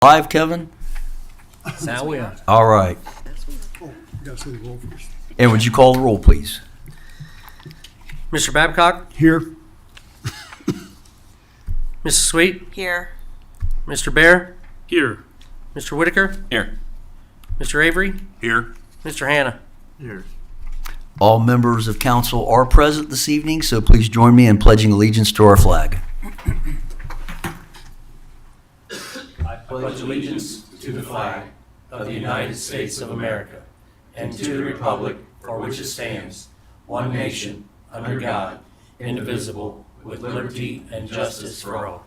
Live, Kevin? Now we are. All right. Oh, you gotta say the roll first. And would you call the roll, please? Mr. Babcock, Here. Mrs. Sweet, Here. Mr. Bear, Here. Mr. Whitaker, Here. Mr. Avery, Here. Mr. Hannah. Here. All members of council are present this evening, so please join me in pledging allegiance to our flag. I pledge allegiance to the flag of the United States of America and to the republic for which it stands, one nation, under God, indivisible, with liberty and justice for all.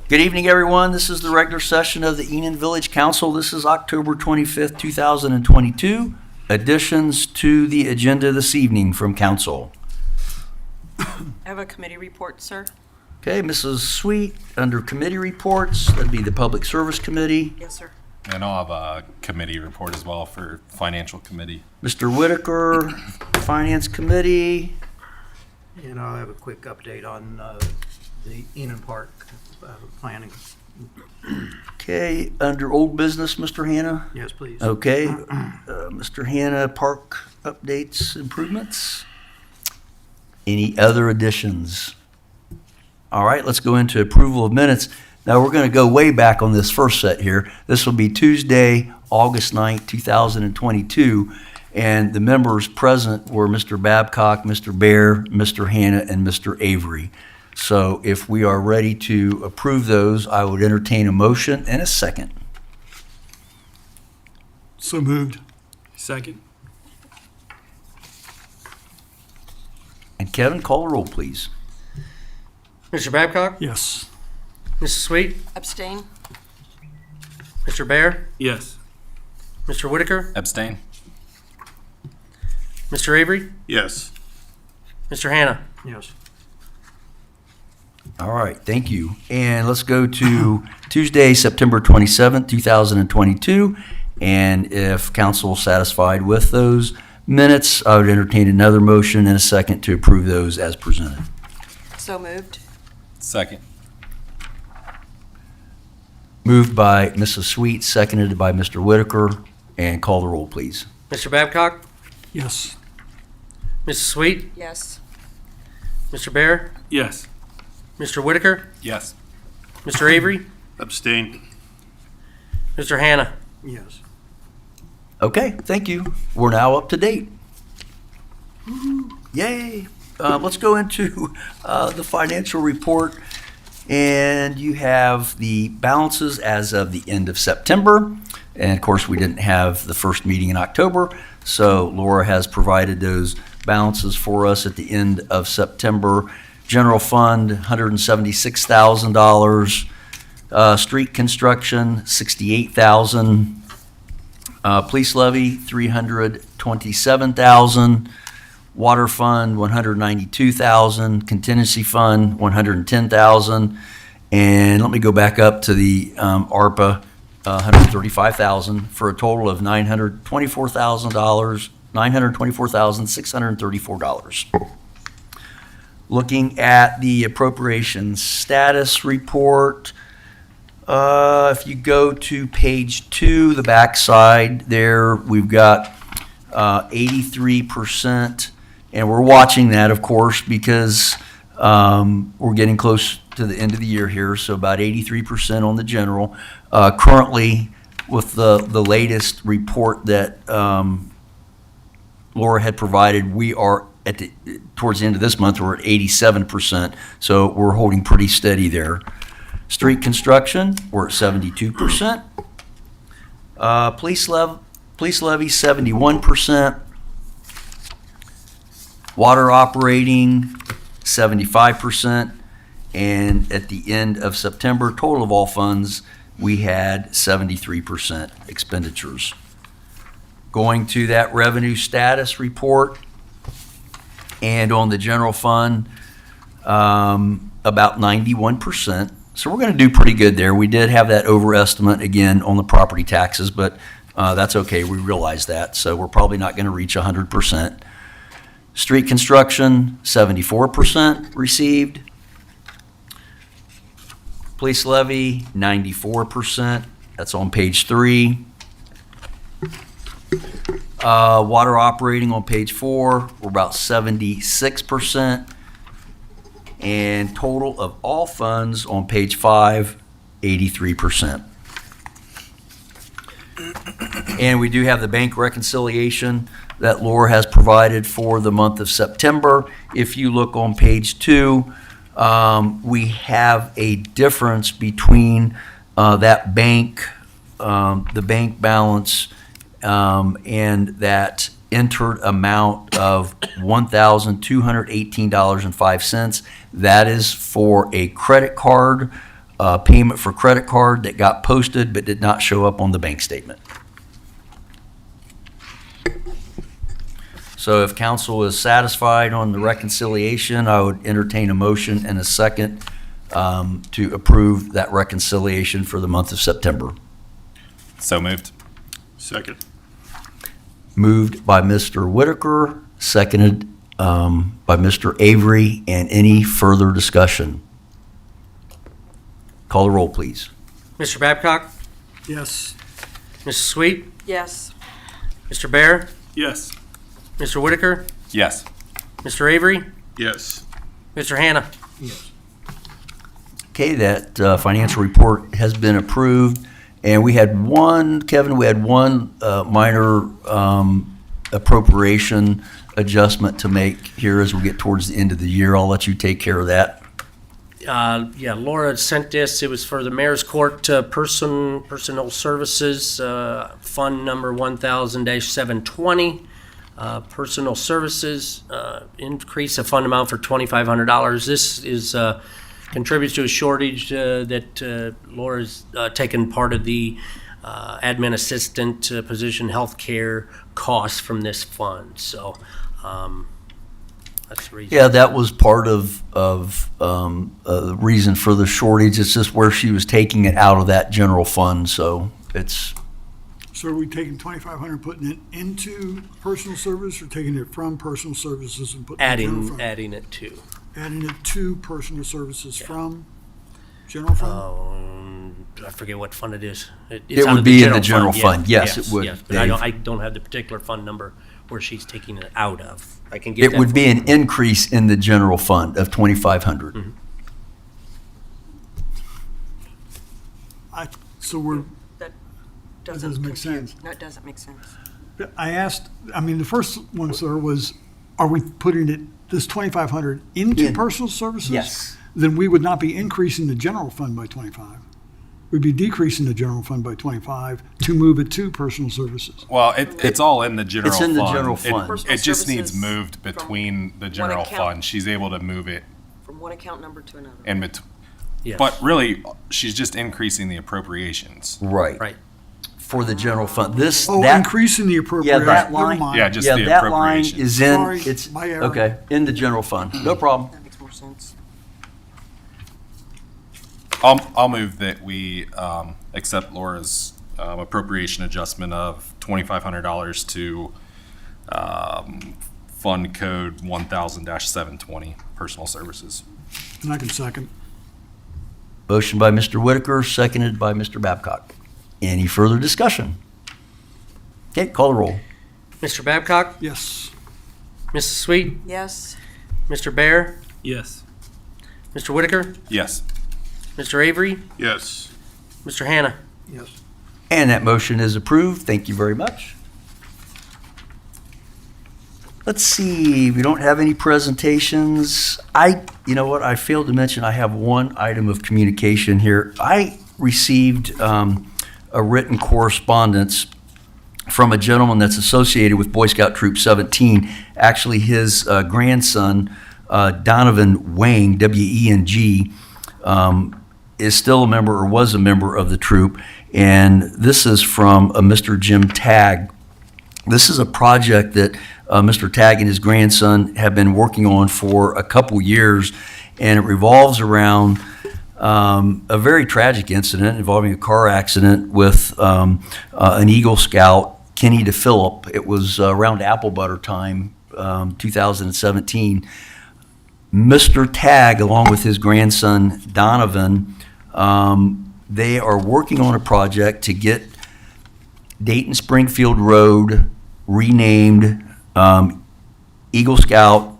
Good evening, everyone. This is the regular session of the Enon Village Council. This is October 25th, 2022. Additions to the agenda this evening from council. I have a committee report, sir. Okay, Mrs. Sweet, under committee reports, that'd be the Public Service Committee. Yes, sir. And I'll have a committee report as well for Financial Committee. Mr. Whitaker, Finance Committee. And I'll have a quick update on the Enon Park planning. Okay, under old business, Mr. Hannah. Yes, please. Okay, Mr. Hannah, park updates, improvements. Any other additions? All right, let's go into approval of minutes. Now, we're going to go way back on this first set here. This will be Tuesday, August 9th, 2022, and the members present were Mr. Babcock, Mr. Bear, Mr. Hannah, and Mr. Avery. So if we are ready to approve those, I would entertain a motion and a second. So moved. Second. And Kevin, call the roll, please. Mr. Babcock, Yes. Mrs. Sweet, Abstain? Mr. Bear, Yes. Mr. Whitaker, Abstain. Mr. Avery, Yes. Mr. Hannah. Yes. All right, thank you. And let's go to Tuesday, September 27th, 2022. And if council is satisfied with those minutes, I would entertain another motion and a second to approve those as presented. So moved. Second. Moved by Mrs. Sweet, seconded by Mr. Whitaker, and call the roll, please. Mr. Babcock, Yes. Mrs. Sweet, Yes. Mr. Bear, Yes. Mr. Whitaker, Yes. Mr. Avery, Abstain. Mr. Hannah. Yes. Okay, thank you. We're now up to date. Yay. Let's go into the financial report. And you have the balances as of the end of September. And of course, we didn't have the first meeting in October. So Laura has provided those balances for us at the end of September. General fund, $176,000. Street construction, $68,000. Police levy, $327,000. Water fund, $192,000. Contingency fund, $110,000. And let me go back up to the ARPA, $135,000 for a total of $924,634. Looking at the appropriations status report, if you go to page 2, the backside there, we've got 83%. And we're watching that, of course, because we're getting close to the end of the year here, so about 83% on the general. Currently, with the latest report that Laura had provided, we are towards the end of this month, we're at 87%, so we're holding pretty steady there. Street construction, we're at 72%. Police levy, 71%. Water operating, 75%, and at the end of September, total of all funds, we had 73% expenditures. Going to that revenue status report, and on the general fund, about 91%. So we're going to do pretty good there. We did have that overestimate again on the property taxes, but that's okay. We realize that, so we're probably not going to reach 100%. Street construction, 74% received. Police levy, 94%. That's on page 3. Water operating on page 4, we're about 76%. And total of all funds on page 5, 83%. And we do have the bank reconciliation that Laura has provided for the month of September. If you look on page 2, we have a difference between that bank, the bank balance, and that entered amount of $1,218.05. That is for a credit card, payment for credit card that got posted but did not show up on the bank statement. So if council is satisfied on the reconciliation, I would entertain a motion and a second to approve that reconciliation for the month of September. So moved. Second. Moved by Mr. Whitaker, seconded by Mr. Avery, and any further discussion? Call the roll, please. Mr. Babcock? Yes. Mrs. Sweet? Yes. Mr. Bear? Yes. Mr. Whitaker? Yes. Mr. Avery? Yes. Mr. Hannah? Okay, that financial report has been approved. And we had one, Kevin, minor appropriation adjustment to make here as we get towards the end of the year. I'll let you take care of that. Yeah, Laura sent this. It was for the Mayor's Court Personal Services, Fund Number 1000-720. Personal Services, increase of fund amount for $2,500. This is contributes to a shortage that Laura's taken part of the admin assistant position healthcare costs from this fund. So that's the reason. Yeah, that was part of the reason for the shortage. It's just where she was taking it out of that general fund, so it's, So are we taking 2,500, putting it into personal service, or taking it from personal services and putting it in general fund? Adding it to. Adding it to personal services from general fund? I forget what fund it is. It's It out would of be in the general fund. Yes, it would, Yes, but I Dave. don't have the particular fund number where she's taking it out of. I can get it that. would for be you. an increase in the general fund of 2,500. Mm-hmm. So we're, That doesn't doesn't make compute. sense. No, it doesn't make sense. I asked, I mean, the first one, sir, was, are we putting it, this 2,500 into In. personal services? Yes. Then we would not be increasing the general fund by 25. We'd be decreasing the general fund by 25 to move it to personal services. Well, it's all in the general It's fund. in the general It- fund. Personal It just needs services moved from between the one general account. fund. She's able to move it From one account number to another. in between. Yes. But really, she's just increasing the appropriations. Right. Right. For the general fund. This, Oh, that, increasing the appropriation. that Never line- mind. Yeah, just yeah, the that line appropriations. is in, Sorry, it's, my error. okay, in the general fund. No problem. That makes more sense. I'll move that we accept Laura's appropriation adjustment of $2,500 to Fund Code 1000-720, Personal Services. And I can second. Motion by Mr. Whitaker, seconded by Mr. Babcock. Any further discussion? Okay, call the roll. Mr. Babcock? Yes. Mrs. Sweet? Yes. Mr. Bear? Yes. Mr. Whitaker? Yes. Mr. Avery? Yes. Mr. Hannah? Yes. And that motion is approved. Thank you very much. Let's see, we don't have any presentations. You know what, I failed to mention, I have one item of communication here. I received a written correspondence from a gentleman that's associated with Boy Scout Troop 17. Actually, his grandson, Donovan Wang, W-E-N-G, is still a member or was a member of the troop. And this is from Mr. Jim Tagg. This is a project that Mr. Tagg and his grandson have been working on for a couple years, and it revolves around a very tragic incident involving a car accident with an Eagle Scout, Kenny DePhillip. It was around apple butter time, 2017. Mr. Tagg, along with his grandson Donovan, They are working on a project to get Dayton Springfield Road renamed Eagle Scout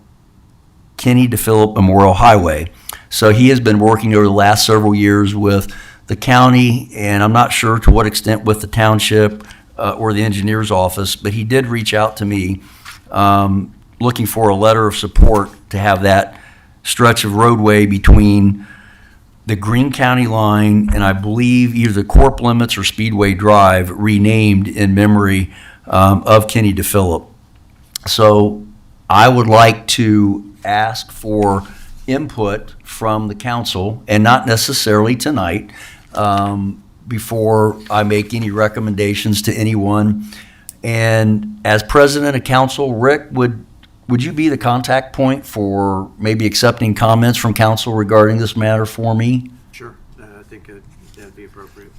Kenny DePhilip Memorial Highway. So he has been working over the last several years with the county, and I'm not sure to what extent with the township or the engineer's office, but he did reach out to me looking for a letter of support to have that stretch of roadway between the Greene County line and I believe either the Corp Limits or Speedway Drive renamed in memory of Kenny DePhilip. So I would like to ask for input from the council, and not necessarily tonight, before I make any recommendations to anyone. And as president of council, Rick, would you be the contact point for maybe accepting comments from council regarding this matter for me? Sure. I think that'd be appropriate.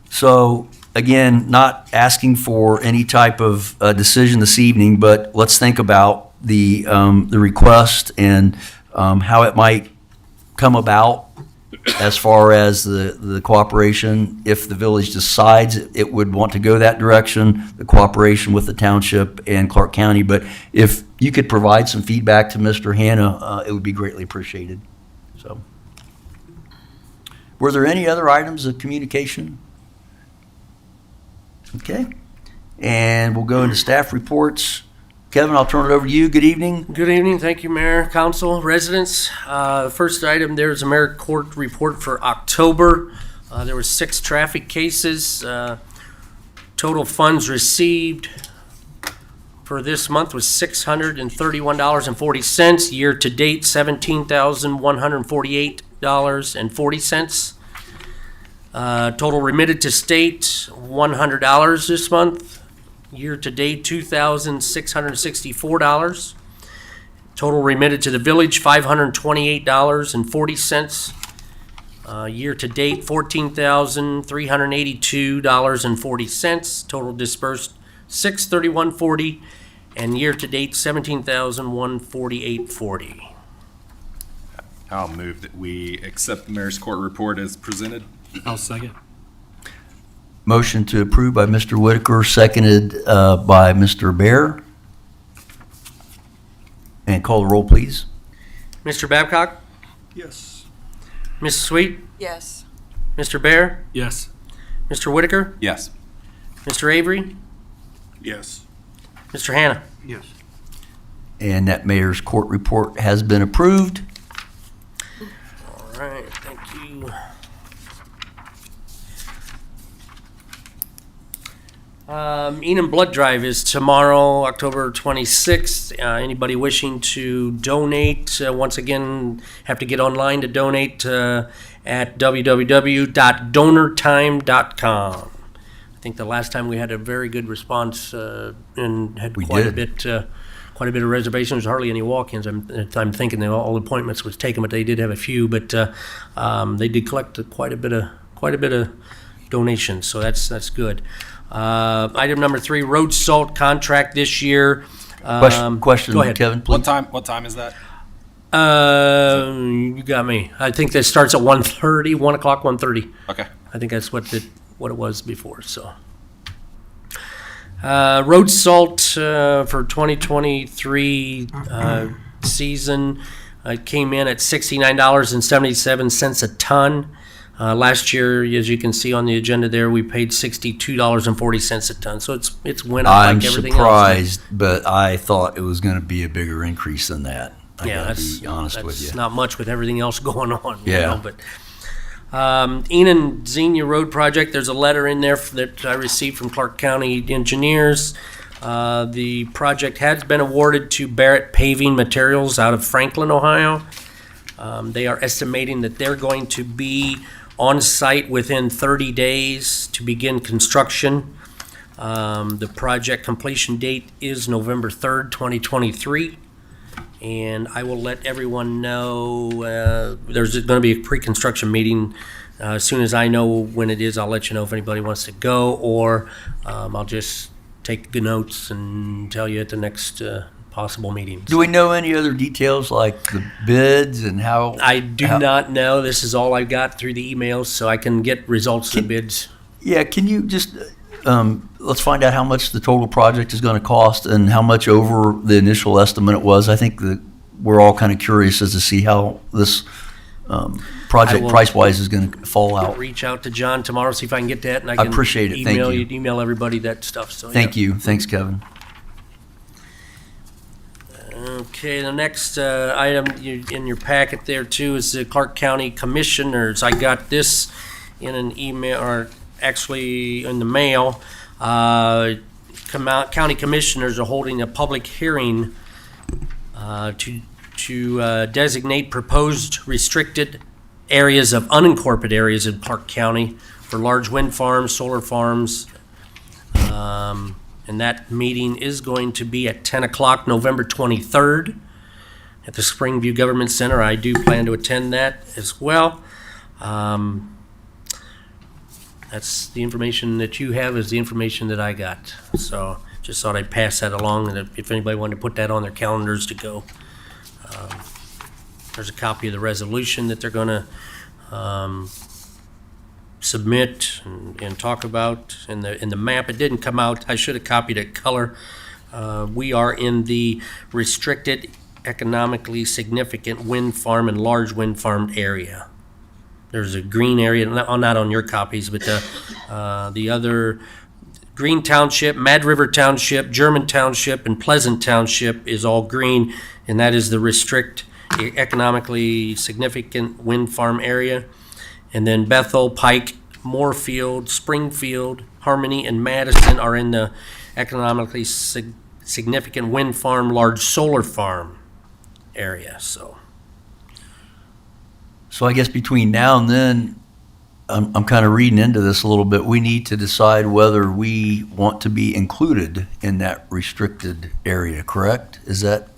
So, again, not asking for any type of decision this evening, but let's think about the request and how it might come about as far as the cooperation. If the village decides it would want to go that direction, the cooperation with the township and Clark County. But if you could provide some feedback to Mr. Hanna, it would be greatly appreciated. So, were there any other items of communication? Okay, and we'll go into staff reports. Kevin, I'll turn it over to you. Good evening. Good evening. Thank you, Mayor, Council, residents. First item, there's a Mayor Court report for October. There were 6 traffic cases. Total funds received for this month was $631.40. Year-to-date, $17,148.40. Total remitted to state, $100 this month. Year-to-date, $2,664. Total remitted to the village, $528.40. Year-to-date, $14,382.40. Total dispersed, $631.40. And year-to-date, $17,148.40. I'll move that we accept the mayor's court report as presented. I'll second. Motion to approve by Mr. Whitaker, seconded by Mr. Bear. And call the roll, please. Mr. Babcock? Yes. Mrs. Sweet? Yes. Mr. Bear? Yes. Mr. Whitaker? Yes. Mr. Avery? Yes. Mr. Hanna? Yes. And that mayor's court report has been approved. All right, thank you. Enon Blood Drive is tomorrow, October 26th. Anybody wishing to donate, once again, have to get online to donate at www.donortime.com. I think the last time we had a very good response and had We quite a did. bit of reservations, hardly any walk-ins. I'm thinking that all appointments was taken, but they did have a few. But they did collect quite a bit of donations, so that's good. Item number 3, road salt contract this year. Question, Go ahead. Kevin, please. What time is that? You got me. I think that starts at 1:30, 1 o'clock, 1:30. Okay. I think that's what it was before, so. Road salt for 2023 season came in at $69.77 a ton. Last year, as you can see on the agenda there, we paid $62.40 a ton, so it's went up I'm like everything else. surprised, but I thought it was going to be a bigger increase than that. I Yeah, gotta that's be honest with that's you. not much with everything else going on. You Yeah. know, but Enon Xenia Road project. There's a letter in there that I received from Clark County engineers. The project has been awarded to Barrett Paving Materials out of Franklin, Ohio. They are estimating that they're going to be on site within 30 days to begin construction. The project completion date is November 3rd, 2023. And I will let everyone know, there's going to be a pre-construction meeting. As soon as I know when it is, I'll let you know if anybody wants to go, or I'll just take the notes and tell you at the next possible meetings. Do we know any other details like the bids and how? I do how- not know. This is all I got through the emails, so I can get results of the bids. Yeah, can you just, let's find out how much the total project is going to cost and how much over the initial estimate it was. I think that we're all kind of curious as to see how this project will- price-wise is going to fall I'll out. reach out to John tomorrow, see if I can get that, and I I can appreciate it. Thank you. email everybody that stuff. So Thank yeah. you. Thanks, Kevin. Okay, the next item in your packet there too is the Clark County Commissioners. I got this in an email, or actually in the mail. County Commissioners are holding a public hearing to designate proposed restricted areas of unincorporated areas in Clark County for large wind farms, solar farms. And that meeting is going to be at 10 o'clock, November 23rd, at the Springview Government Center. I do plan to attend that as well. That's the information that you have is the information that I got. So just thought I'd pass that along, and if anybody wanted to put that on their calendars to go. There's a copy of the resolution that they're going to submit and talk about in the map. It didn't come out. I should have copied it color. We are in the restricted economically significant wind farm and large wind farm area. There's a green area, not on your copies, but the other Green Township, Mad River Township, German Township, and Pleasant Township is all green, and that is the restrict economically significant wind farm area. And then Bethel, Pike, Moorfield, Springfield, Harmony, and Madison are in the economically significant wind farm, large solar farm area, so. So I guess between now and then, I'm kind of reading into this a little bit. We need to decide whether we want to be included in that restricted area, correct? Is that?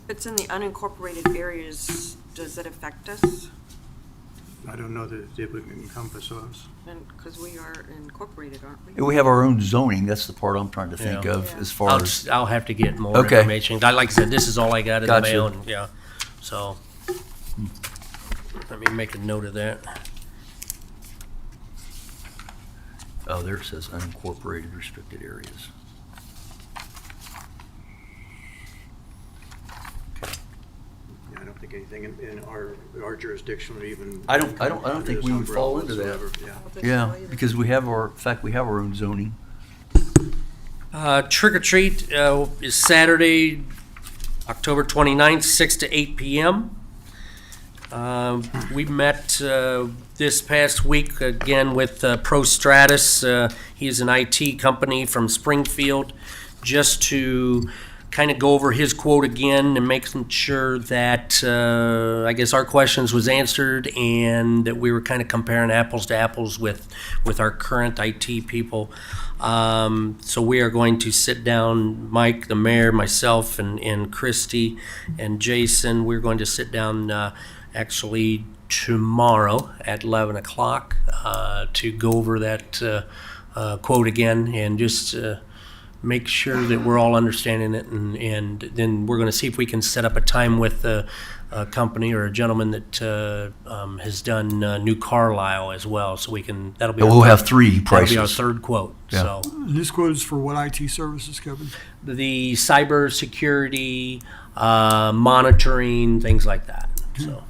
If it's in the unincorporated areas, does it affect us? I don't know that it would encompass us. And, because we are incorporated, aren't we? We have our own zoning. That's the part I'm trying to think Yeah. of Yeah. as far as. I'll have to get more Okay. information. Like I said, this is all I got in the Gotcha. mail, and yeah, so. Let me make a note of that. Oh, there it says unincorporated restricted areas. Yeah, I don't think anything in our jurisdiction would even. I don't think this we would umbrella fall into that. whatsoever, Yeah. I don't think Yeah, so either. because we have in fact, we have our own zoning. Trick or treat is Saturday, October 29th, 6 to 8 p.m. We met this past week again with Pro Stratus. He is an IT company from Springfield, just to kind of go over his quote again and make sure that I guess our questions was answered and that we were kind of comparing apples to apples with our current IT people. So we are going to sit down, Mike, the mayor, myself, and Christy and Jason. We're going to sit down actually tomorrow at 11 o'clock to go over that quote again and just make sure that we're all understanding it. And then we're going to see if we can set up a time with a company or a gentleman that has done New Carlisle as well. So we can, that'll be. We'll have three That'll be our prices. third quote, Yeah. so. And this quote is for what IT services, Kevin? The cybersecurity, monitoring, things like that. So,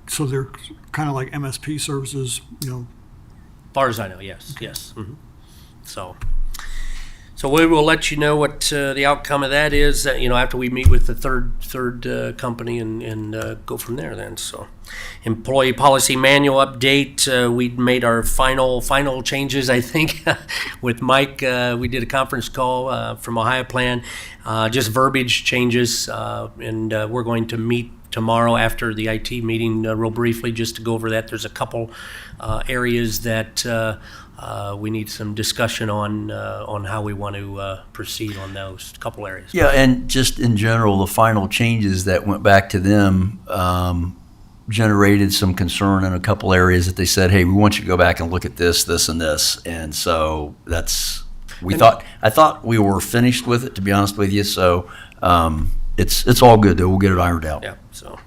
So they're kind of like MSP services, far as I know, yes, yes. Mhm. So we will let you know what the outcome of that is, after we meet with the third company and go from there then, so. Employee policy manual update, we made our final changes, I think, with Mike. We did a conference call from Ohio Plan, just verbiage changes, and we're going to meet tomorrow after the IT meeting real briefly just to go over that. There's a couple areas that we need some discussion on how we want to proceed on those couple areas. Yeah, and just in general, the final changes that went back to them generated some concern in a couple areas that they said, hey, we want you to go back and look at this, this, and this. And so that's I thought we were finished with it, to be honest with you, so, it's all good, though. We'll get it ironed out. Yeah, so.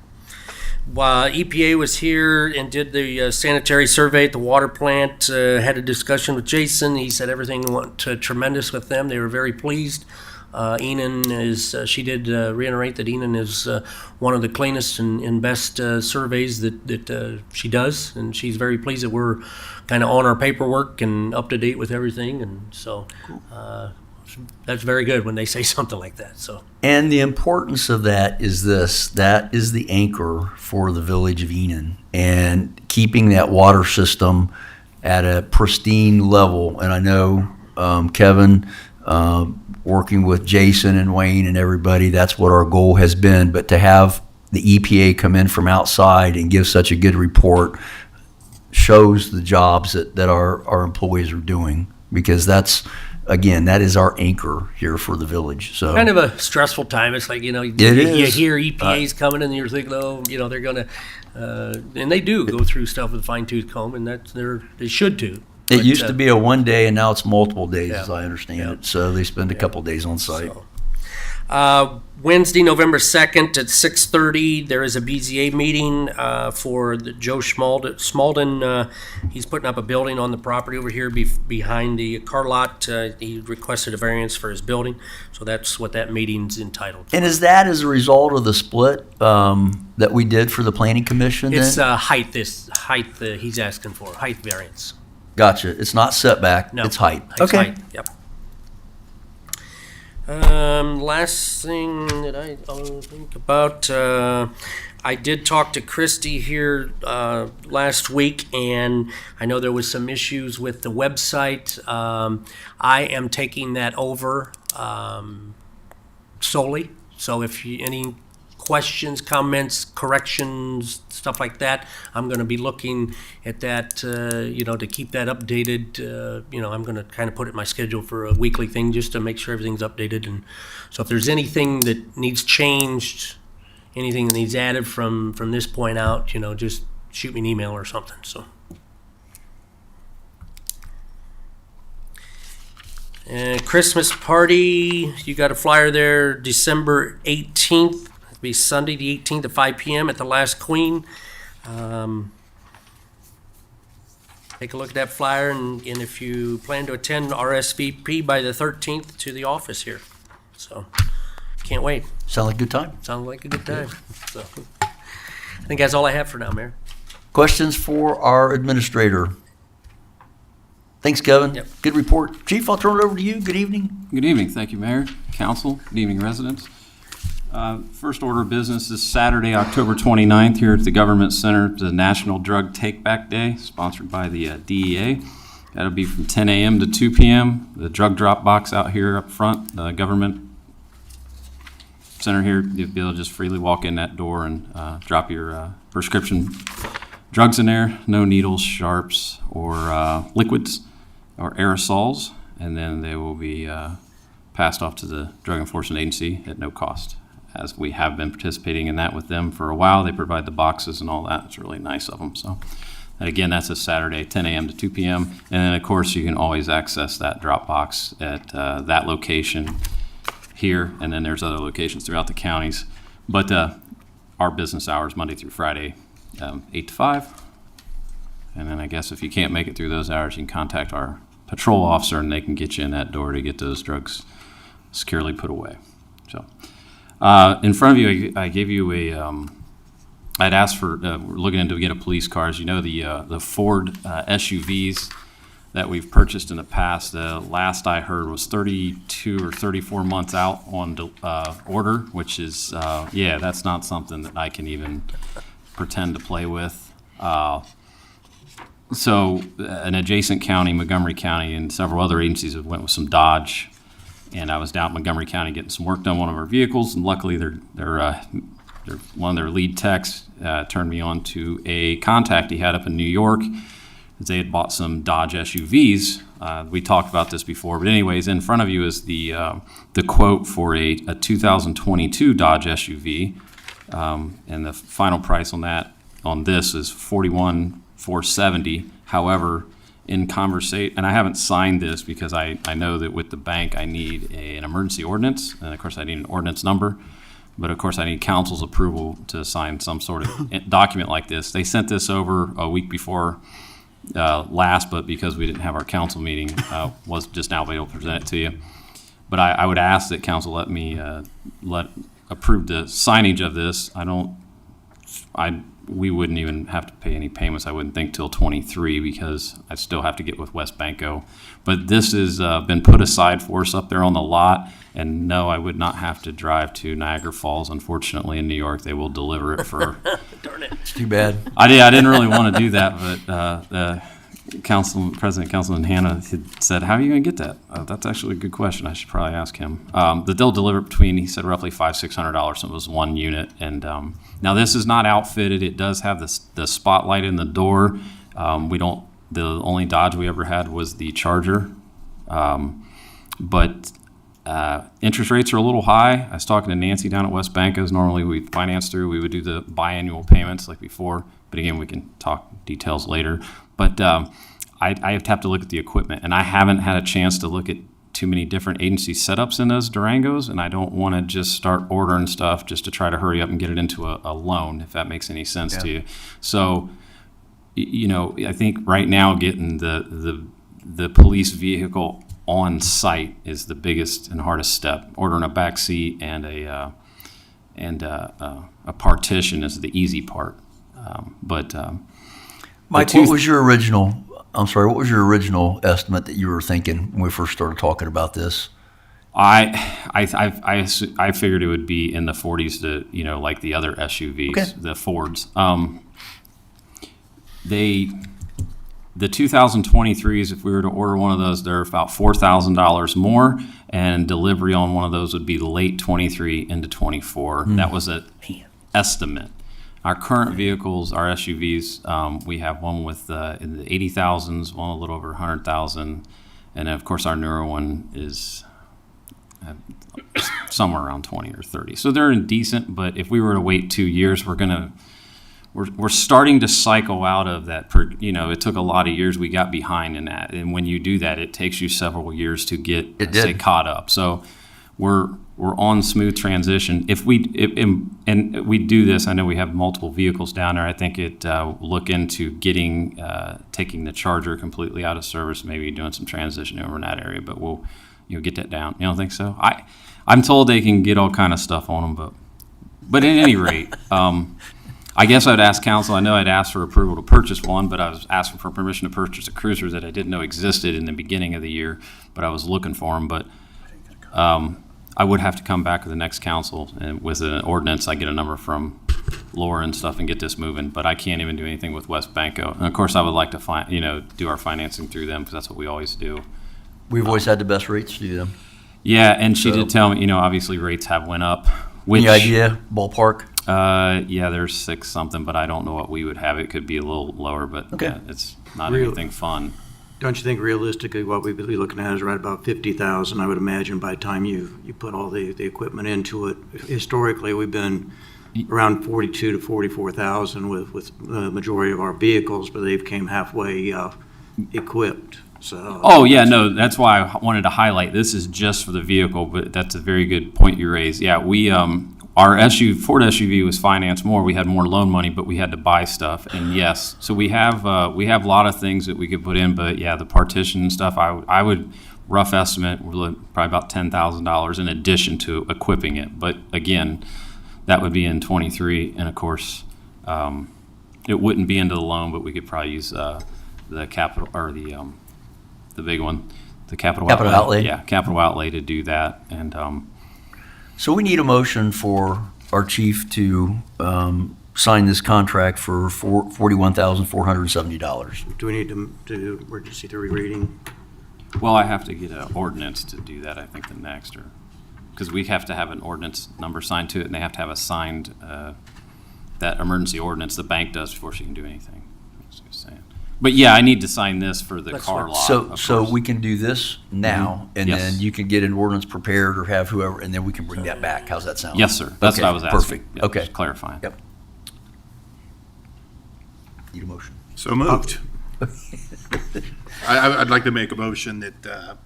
EPA was here and did the sanitary survey at the water plant, had a discussion with Jason. He said everything went tremendous with them. They were very pleased. Enon is, she did reiterate that Enon is one of the cleanest and best surveys that she does, and she's very pleased that we're kind of on our paperwork and up to date with everything, and so that's very good when they say something like that, so. And the importance of that is this, that is the anchor for the village of Enon, and keeping that water system at a pristine level. And I know Kevin, working with Jason and Wayne and everybody, that's what our goal has been. But to have the EPA come in from outside and give such a good report shows the jobs that our employees are doing, because that's, again, that is our anchor here for the village. So Kind of a stressful time. It's like, you is. hear EPA's coming and you're thinking, oh, they're going to, and they do go through stuff with a fine tooth comb, and they should do. It But, used to be a one day, and now it's multiple days, Yeah. as I understand Yeah. it. So they spend a couple days on site. So. Wednesday, November 2nd at 6:30, there is a BZA meeting for Joe Schmalden. He's putting up a building on the property over here behind the car lot. He requested a variance for his building, so that's what that meeting's entitled. And is that as a result of the split that we did for the planning commission? It's then? height he's asking for, height variance. Gotcha. It's not setback. No. It's height. It's Okay. height, yep. Last thing that I think about, I did talk to Christy here last week, and I know there was some issues with the website. I am taking that over solely. So if any questions, comments, corrections, stuff like that, I'm going to be looking at that, to keep that updated. I'm going to kind of put it in my schedule for a weekly thing just to make sure everything's updated. And so if there's anything that needs changed, anything that needs added from this point out, just shoot me an email or something, so. Christmas party, you got a flyer there, December 18th. Be Sunday the 18th at 5 p.m. at the Last Queen. Take a look at that flyer, and if you plan to attend, RSVP by the 13th to the office here. So, can't wait. Sound like a good time. Sounds like a good time. So, I think that's all I have for now, Mayor. Questions for our administrator? Thanks, Kevin. Yep. Good report. Chief, I'll turn it over to you. Good evening. Good evening. Thank you, Mayor, Council. Good evening, residents. First order of business is Saturday, October 29th, here at the Government Center, the National Drug Take-Back Day, sponsored by the DEA. That'll be from 10 a.m. to 2 p.m. The drug drop box out here up front, the Government Center here, you'll be able to just freely walk in that door and drop your prescription drugs in there. No needles, sharps, or liquids, or aerosols, and then they will be passed off to the Drug Enforcement Agency at no cost. As we have been participating in that with them for a while, they provide the boxes and all that. It's really nice of them. So, and again, that's a Saturday, 10 a.m. to 2 p.m. And then, of course, you can always access that drop box at that location here, and then there's other locations throughout the counties. But our business hours, Monday through Friday, 8 to 5. And then I guess if you can't make it through those hours, you can contact our patrol officer, and they can get you in that door to get those drugs securely put away. So. In front of you, I gave you I'd asked for, we're looking into get a police car. As you know, the Ford SUVs that we've purchased in the past, the last I heard was 32 or 34 months out on order, which is, that's not something that I can even pretend to play with. So an adjacent county, Montgomery County, and several other agencies have went with some Dodge. And I was down in Montgomery County getting some work done on one of our vehicles, and luckily they're one of their lead techs turned me on to a contact he had up in New York. They had bought some Dodge SUVs. We talked about this before, but anyways, in front of you is the quote for a 2022 Dodge SUV, and the final price on this is $41,470. However, in conversation, and I haven't signed this because I know that with the bank, I need an emergency ordinance, and of course, I need an ordinance number. But of course, I need council's approval to sign some sort of document like this. They sent this over a week before last, but because we didn't have our council meeting, was just now able to present it to you. But I would ask that council let me approve the signage of this. We wouldn't even have to pay any payments, I wouldn't think, till 23 because I still have to get with West Banco. But this has been put aside for us up there on the lot. And no, I would not have to drive to Niagara Falls. Unfortunately, in New York, they will deliver it for. Darn it. It's too bad. I didn't really want to do that, but President Councilman Hanna had said, "How are you going to get that?" That's actually a good question. I should probably ask him. That they'll deliver between, he said, roughly $500-600. So it was one unit. And now this is not outfitted. It does have the spotlight in the door. The only Dodge we ever had was the Charger, but. Interest rates are a little high. I was talking to Nancy down at West Banco's. Normally we finance through, we would do the biannual payments like before. But again, we can talk details later. But I have to look at the equipment, and I haven't had a chance to look at too many different agency setups in those Durangos, and I don't want to just start ordering stuff just to try to hurry up and get it into a loan, if that makes any sense to you. So, I think right now getting the police vehicle on site is the biggest and hardest step. Ordering a back seat and a partition is the easy part. Mike, what was your original estimate that you were thinking when we first started talking about this? I figured it would be in the 40s to like the other SUVs, Okay. the Fords. The 2023s, if we were to order one of those, they're about $4,000 more, and delivery on one of those would be late 23 into 24. That was an estimate. Our current vehicles, our SUVs, we have one with in the 80,000s, one a little over 100,000, and of course our newer one is somewhere around 20 or 30. So they're indecent, but if we were to wait 2 years, we're starting to cycle out of that. It took a lot of years. We got behind in that, and when you do that, it takes you several years to get caught up. So we're on smooth transition. If we do this, I know we have multiple vehicles down there. I think look into taking the Charger completely out of service, maybe doing some transition over in that area. But we'll get that down. You don't think so? I'm told they can get all kind of stuff on them, but at any rate. I guess I'd ask council. I know I'd asked for approval to purchase one, but I was asking for permission to purchase a cruiser that I didn't know existed in the beginning of the year, but I was looking for them. But I would have to come back to the next council and with an ordinance. I get a number from Laura and stuff and get this moving, but I can't even do anything with West Banco. And of course, I would like to do our financing through them because that's what we always do. We've always had the best rates through them. Yeah, and she did tell me, obviously rates have went up. Any idea, ballpark? Yeah, there's 6 something, but I don't know what we would have. It could be a little lower, but Okay. yeah, it's not anything fun. Don't you think realistically what we'd be looking at is right about 50,000, I would imagine, by the time you put all the equipment into it? Historically, we've been around 42 to 44,000 with the majority of our vehicles, but they've came halfway equipped. So. Oh, yeah, no, that's why I wanted to highlight this is just for the vehicle, but that's a very good point you raised. Yeah, our Ford SUV was financed more. We had more loan money, but we had to buy stuff. And yes, so we have a lot of things that we could put in, but yeah, the partition and stuff, I would rough estimate probably about $10,000 in addition to equipping it. But again, that would be in 23, and of course, it wouldn't be into the loan, but we could probably use the capital or the big one, the capital outlay. Yeah, capital outlay to do that, and. So we need a motion for our chief to sign this contract for $41,470. Do we need to do emergency 3 reading? Well, I have to get an ordinance to do that, I think, the next, because we have to have an ordinance number signed to it, and they have to have a signed, that emergency ordinance the bank does before she can do anything. That's what I was saying. But yeah, I need to sign this for the car lot. So we can do this now, and Yes. then you can get an ordinance prepared or have whoever, and then we can bring that back. How's that sound? Yes, sir. That's Okay, what I was asking. perfect. Yep, Okay. just clarifying. Yep. Need a motion. So moved. I'd like to make a motion that,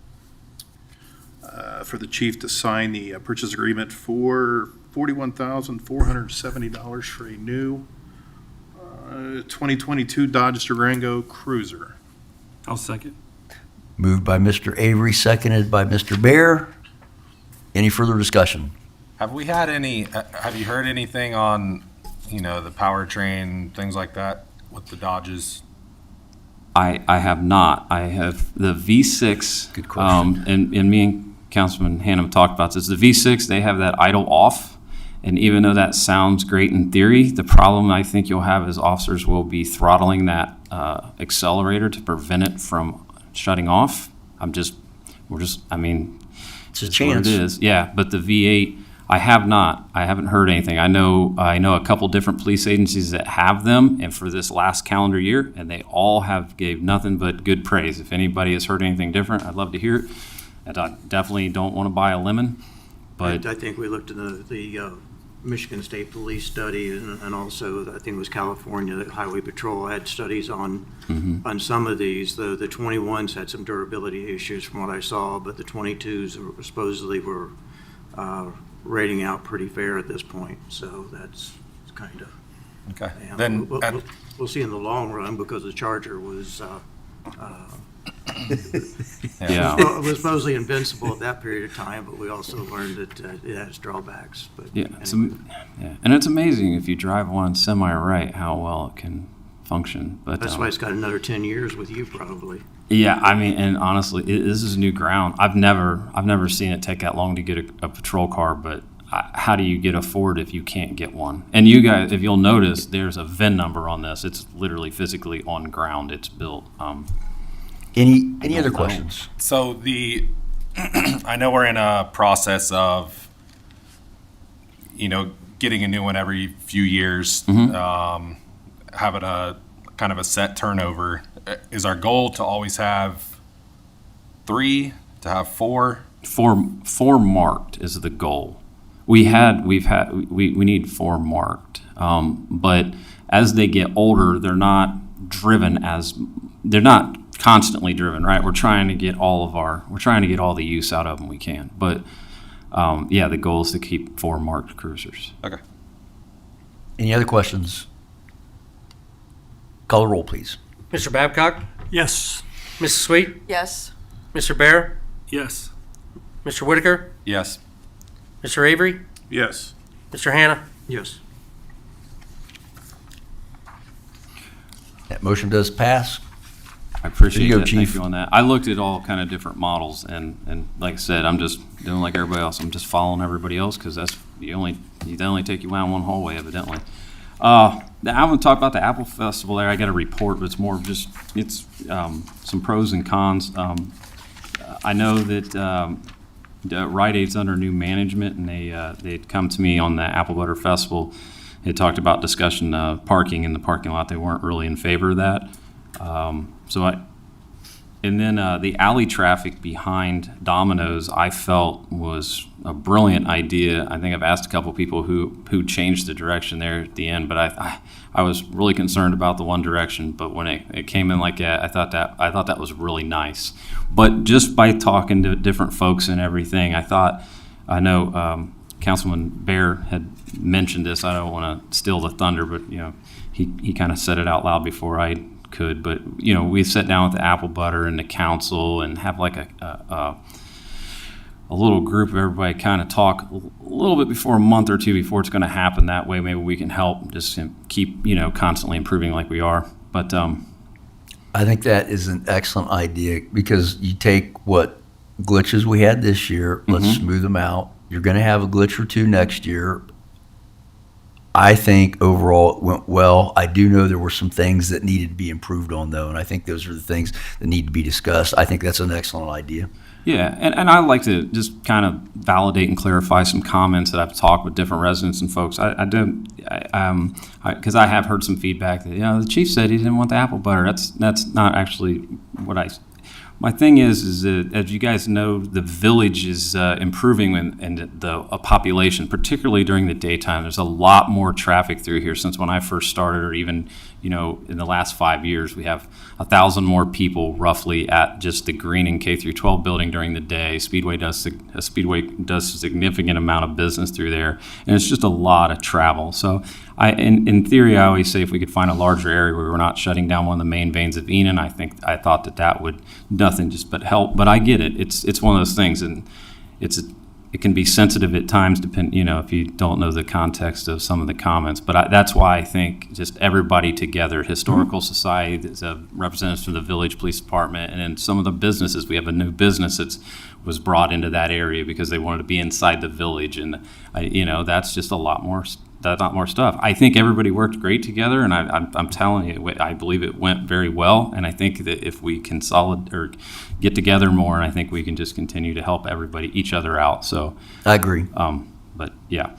for the chief to sign the purchase agreement for $41,470 for a new 2022 Dodge Durango Cruiser. I'll second. Moved by Mr. Avery, seconded by Mr. Bear. Any further discussion? Have we had any, have you heard anything on, the powertrain, things like that with the Dodges? I have not. I have the V6. Good question. And me and Councilman Hannum talked about this. The V6, they have that idle off. And even though that sounds great in theory, the problem I think you'll have is officers will be throttling that accelerator to prevent it from shutting off. I mean, It's a it's what chance. it is. Yeah, but the V8, I have not. I haven't heard anything. I know a couple different police agencies that have them, and for this last calendar year, and they all gave nothing but good praise. If anybody has heard anything different, I'd love to hear it. And I definitely don't want to buy a lemon, but I think we looked at the Michigan State Police study, and also I think it was California, that Highway Patrol had studies on some of these. The 21s had some durability issues from what I saw, but the 22s supposedly were rating out pretty fair at this point. So that's kind of, Okay. yeah. Then, We'll see in the long run, because the Charger was yeah. well, it was supposedly invincible at that period of time, but we also learned that it has drawbacks. But Yeah, anyway. and it's amazing if you drive one semi-right how well it can function. But That's why it's got another 10 years with you, probably. yeah, I mean, and honestly, this is new ground. I've never seen it take that long to get a patrol car. But how do you get a Ford if you can't get one? And you guys, if you'll notice, there's a VIN number on this. It's literally physically on ground. It's built. Any other questions? so I know we're in a process of, getting a new one every few years, having a kind of a set turnover. Is our goal to always have 3, to have 4? Four marked is the goal. We need 4 marked, but as they get older, they're not constantly driven, right? We're trying to get all the use out of them we can. But yeah, the goal is to keep 4 marked cruisers. Okay. Any other questions? Call the roll, please. Mr. Babcock? Yes. Mrs. Sweet? Yes. Mr. Bear? Yes. Mr. Whitaker? Yes. Mr. Avery? Yes. Mr. Hannah? Yes. That motion does pass. I appreciate There you go, that. Thank Chief. you on that. I looked at all kind of different models, and like I said, I'm just doing like everybody else. I'm just following everybody else because they only take you down one hallway, evidently. I want to talk about the Apple Festival there. I got a report, but it's more of just some pros and cons. I know that Rite Aid's under new management, and they'd come to me on the Apple Butter Festival. They talked about discussion of parking in the parking lot. They weren't really in favor of that. And then the alley traffic behind Domino's, I felt was a brilliant idea. I think I've asked a couple people who changed the direction there at the end, but I was really concerned about the one direction. But when it came in like that, I thought that was really nice. But just by talking to different folks and everything, I know Councilman Bear had mentioned this. I don't want to steal the thunder, but he kind of said it out loud before I could. But we sat down with the Apple Butter and the council and have like a little group of everybody kind of talk a little bit before a month or two before it's going to happen. That way maybe we can help just keep constantly improving like we are. But I think that is an excellent idea because you take what glitches we had this year, let's smooth them out. You're going to have a glitch or two next year. I think overall it went well. I do know there were some things that needed to be improved on, though, and I think those are the things that need to be discussed. I think that's an excellent idea. yeah, and I like to just kind of validate and clarify some comments that I've talked with different residents and folks. Because I have heard some feedback that the chief said he didn't want the apple butter. That's not actually My thing is that, as you guys know, the village is improving in the population, particularly during the daytime. There's a lot more traffic through here since when I first started, or even, in the last 5 years. We have 1,000 more people roughly at just the Greening K through 12 building during the day. Speedway does a significant amount of business through there, and it's just a lot of travel. So in theory, I always say if we could find a larger area where we're not shutting down one of the main veins of Enon, I thought that would nothing just but help. But I get it. It's one of those things, and it can be sensitive at times, if you don't know the context of some of the comments. But that's why I think just everybody together, Historical Society, there's a representative from the Village Police Department, and then some of the businesses. We have a new business that was brought into that area because they wanted to be inside the village, and that's just a lot more. That's not more stuff. I think everybody worked great together, and I'm telling you, I believe it went very well. And I think that if we can get together more, and I think we can just continue to help each other out. So I agree. but yeah,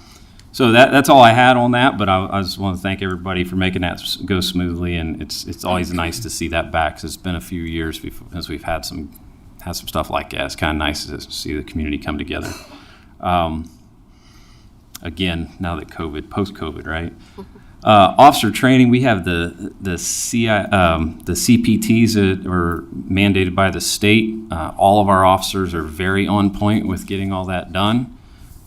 so that's all I had on that. But I just want to thank everybody for making that go smoothly, and it's always nice to see that back, because it's been a few years since we've had some stuff like that. It's kind of nice to see the community come together. Again, now that post-COVID, right? Officer training, we have the CPTs that are mandated by the state. All of our officers are very on point with getting all that done.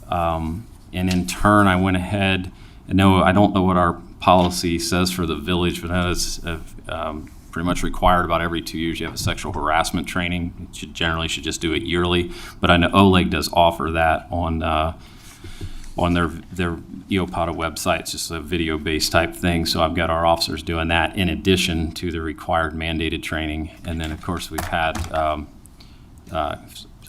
And in turn, I went ahead, I don't know what our policy says for the village, but that is pretty much required about every 2 years. You have a sexual harassment training. You should just do it yearly. But I know OLEG does offer that on their EOPATA website. It's just a video-based type thing. So I've got our officers doing that in addition to the required mandated training. And then, of course, we've had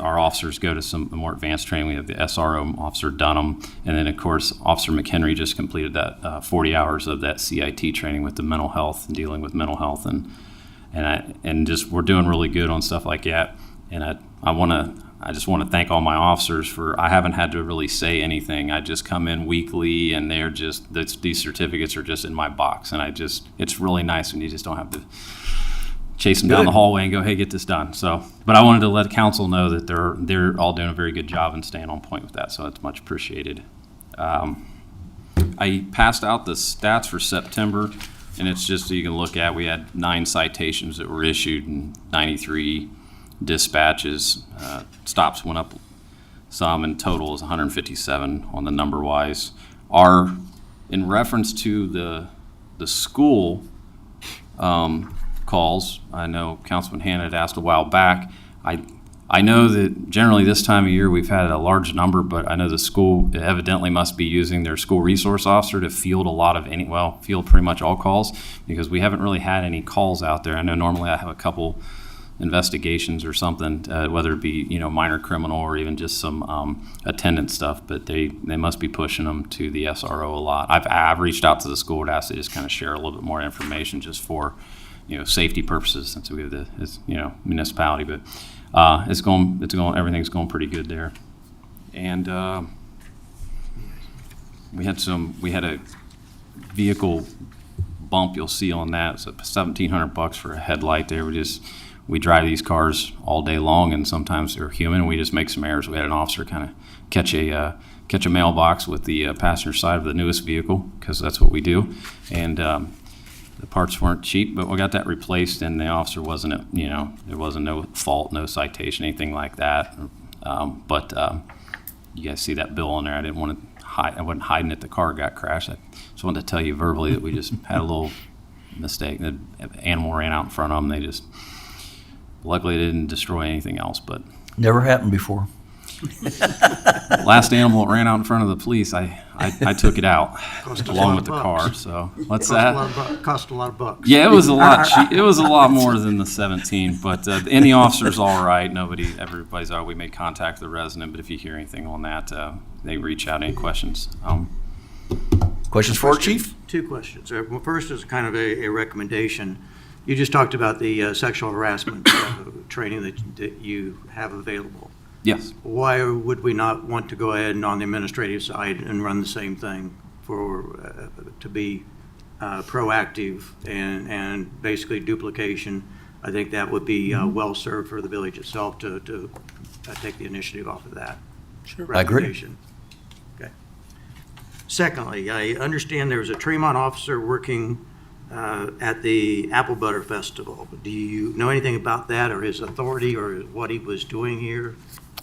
our officers go to some more advanced training. We have the SRO, Officer Dunham. And then, of course, Officer McHenry just completed that 40 hours of that CIT training with the mental health and dealing with mental health. And just we're doing really good on stuff like that. And I just want to thank all my officers I haven't had to really say anything. I just come in weekly, and they're just, these certificates are just in my box. And it's really nice when you just don't have to chase them down the hallway and go, hey, get this done. So, but I wanted to let council know that they're all doing a very good job and staying on point with that. So it's much appreciated. I passed out the stats for September, and it's just so you can look at, we had 9 citations that were issued and 93 dispatches. Stops went up some, in total is 157 on the number wise. In reference to the school calls, I know Councilman Hanna had asked a while back. I know that generally this time of year we've had a large number, but I know the school evidently must be using their school resource officer to field field pretty much all calls, because we haven't really had any calls out there. I know normally I have a couple investigations or something, whether it be minor criminal or even just some attendance stuff, but they must be pushing them to the SRO a lot. I've reached out to the school to ask they just kind of share a little bit more information just for safety purposes, since we have the municipality. But everything's going pretty good there. And we had a vehicle bump. You'll see on that. It's $1,700 for a headlight there. We drive these cars all day long, and sometimes they're human, and we just make some errors. We had an officer kind of catch a mailbox with the passenger side of the newest vehicle, because that's what we do. And the parts weren't cheap, but we got that replaced, and the officer there wasn't no fault, no citation, anything like that. But you guys see that bill on there. I didn't want to hide. I wasn't hiding it. The car got crashed. I just wanted to tell you verbally that we just had a little mistake. The animal ran out in front of them. Luckily, they didn't destroy anything else, but Never happened before. last animal that ran out in front of the police, I took it out Cost a along lot with the of car. bucks. So what's Cost a that? lot of cost a lot of bucks. Yeah, it was a lot. It was a lot more than the 17. But and the officer's all right. Everybody's all right. We made contact with the resident, but if you hear anything on that, they reach out. Any questions? Questions for our chief? 2 questions. Well, first is kind of a recommendation. You just talked about the sexual harassment training that you have available. Yes. Why would we not want to go ahead and on the administrative side and run the same thing to be proactive and basically duplication I think that would be well-served for the village itself to take the initiative off of that. I agree. recommendation. Okay. Secondly, I understand there's a Tremont officer working at the Apple Butter Festival. Do you know anything about that, or his authority, or what he was doing here?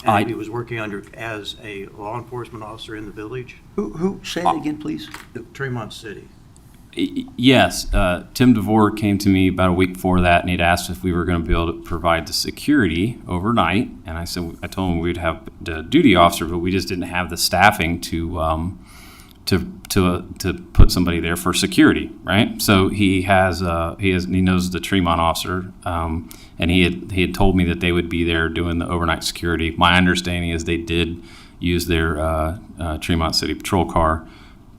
And if he was working as a law enforcement officer in the village? Who, say it again, please? Tremont City. Yes, Tim DeVore came to me about a week before that, and he'd asked if we were going to be able to provide the I told him we'd have the duty officer, but we just didn't have the staffing to put somebody there for security, right? So he knows the Tremont officer, and he had told me that they would be there doing the overnight security. My understanding is they did use their Tremont City patrol car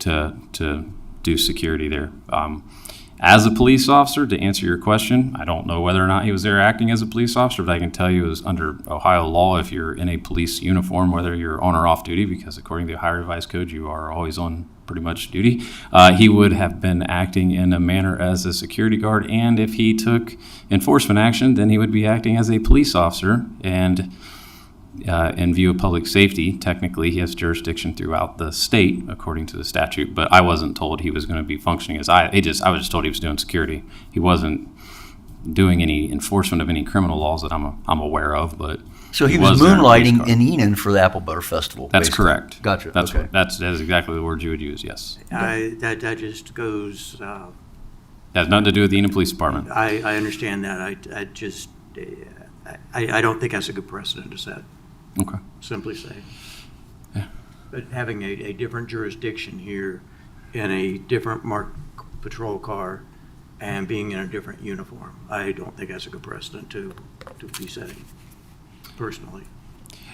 to do security there. As a police officer, to answer your question, I don't know whether or not he was there acting as a police officer, but I can tell you it was under Ohio law if you're in a police uniform, whether you're on or off duty, because according to the Ohio Revised Code, you are always on pretty much duty. He would have been acting in a manner as a security guard, and if he took enforcement action, then he would be acting as a police officer, and in view of public safety, technically, he has jurisdiction throughout the state, according to the statute. But I wasn't told he was going to be functioning as I was just told he was doing security. He wasn't doing any enforcement of any criminal laws that I'm aware of. But So he was there in a police moonlighting car. in Enon for the Apple Butter Festival. That's basically. correct. Gotcha. That's okay. that is exactly the word you would use. Yes, That just goes, that has nothing to do with the Enon Police Department. I understand that. I don't think that's a good precedent to set. Okay. Simply say. Yeah. But having a different jurisdiction here in a different marked patrol car and being in a different uniform, I don't think that's a good precedent to be setting, personally.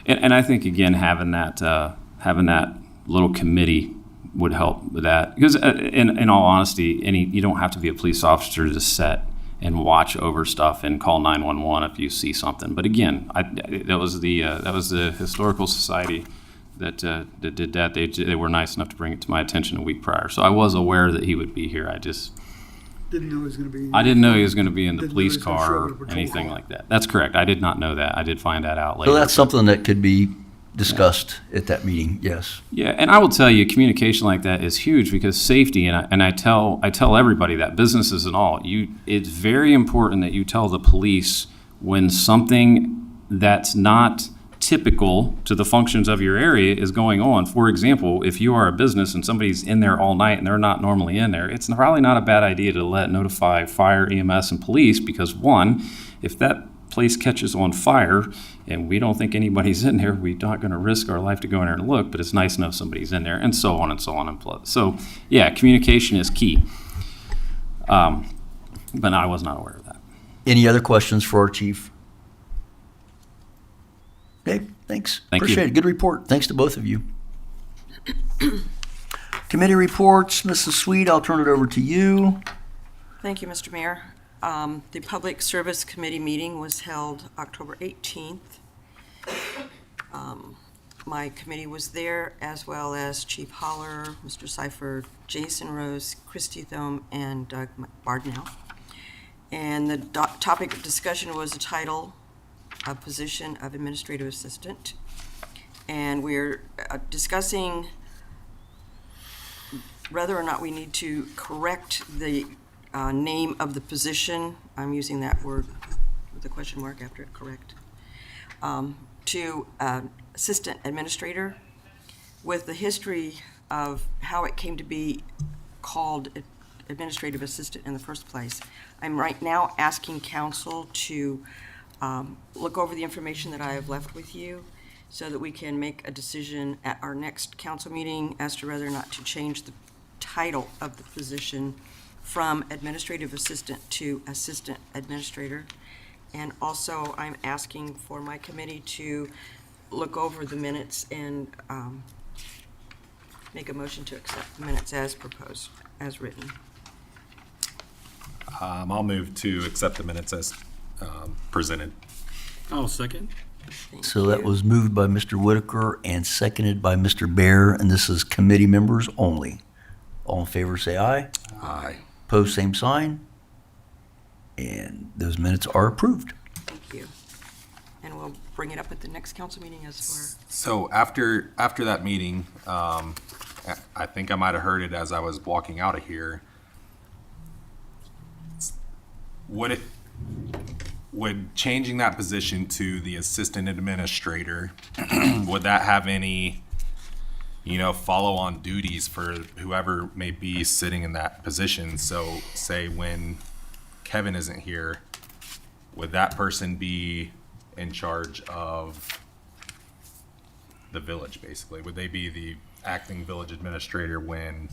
And I think again having that little committee would help with that, because in all honesty, you don't have to be a police officer to set and watch over stuff and call 911 if you see something. But again, that was the historical society that did that. They were nice enough to bring it to my attention a week prior, so I was aware that he would be here. I Didn't know he was going to be. didn't know he was going to be in the Didn't know police he was gonna show car up in a or patrol anything car. like that. That's correct. I did not know that. I did find that out later. So that's something that could be discussed at that meeting, yes. Yeah, and I will tell you, communication like that is huge because safety, and I tell everybody that, businesses and all, it's very important that you tell the police when something that's not typical to the functions of your area is going on. For example, if you are a business and somebody's in there all night and they're not normally in there, it's probably not a bad idea to notify fire, EMS, and police, because one, if that place catches on fire and we don't think anybody's in there, we're not going to risk our life to go in there and look, but it's nice to know somebody's in there, and so on and so on. So yeah, communication is key. But I was not aware of that. Any other questions for our chief? Okay, thanks. Thank you. Appreciate it. Good report. Thanks to both of you. Committee reports, Mrs. Sweet, I'll turn it over to you. Thank you, Mr. Mayor. The Public Service Committee meeting was held October 18th. My committee was there, as well as Chief Holler, Mr. Seifert, Jason Rose, Christy Thome, and Doug Bardnell. And the topic of discussion was the title of position of administrative assistant. And we're discussing whether or not we need to correct the name of the position. I'm using that word with a question mark after it, correct, to assistant administrator, with the history of how it came to be called administrative assistant in the first place. I'm right now asking council to look over the information that I have left with you so that we can make a decision at our next council meeting as to whether or not to change the title of the position from administrative assistant to assistant administrator. And also, I'm asking for my committee to look over the minutes and make a motion to accept the minutes as proposed, as written. I'll move to accept the minutes as presented. I'll second. Thank So that you. was moved by Mr. Whitaker and seconded by Mr. Bear, and this is committee members only. All in favor, say aye. Aye. Pose same sign. And those minutes are approved. Thank you. And we'll bring it up at the next council meeting as far. So after that meeting, I think I might have heard it as I was walking out of here. Would changing that position to the assistant administrator, would that have any, follow-on duties for whoever may be sitting in that position? So say when Kevin isn't here, would that person be in charge of the village, basically? Would they be the acting village administrator when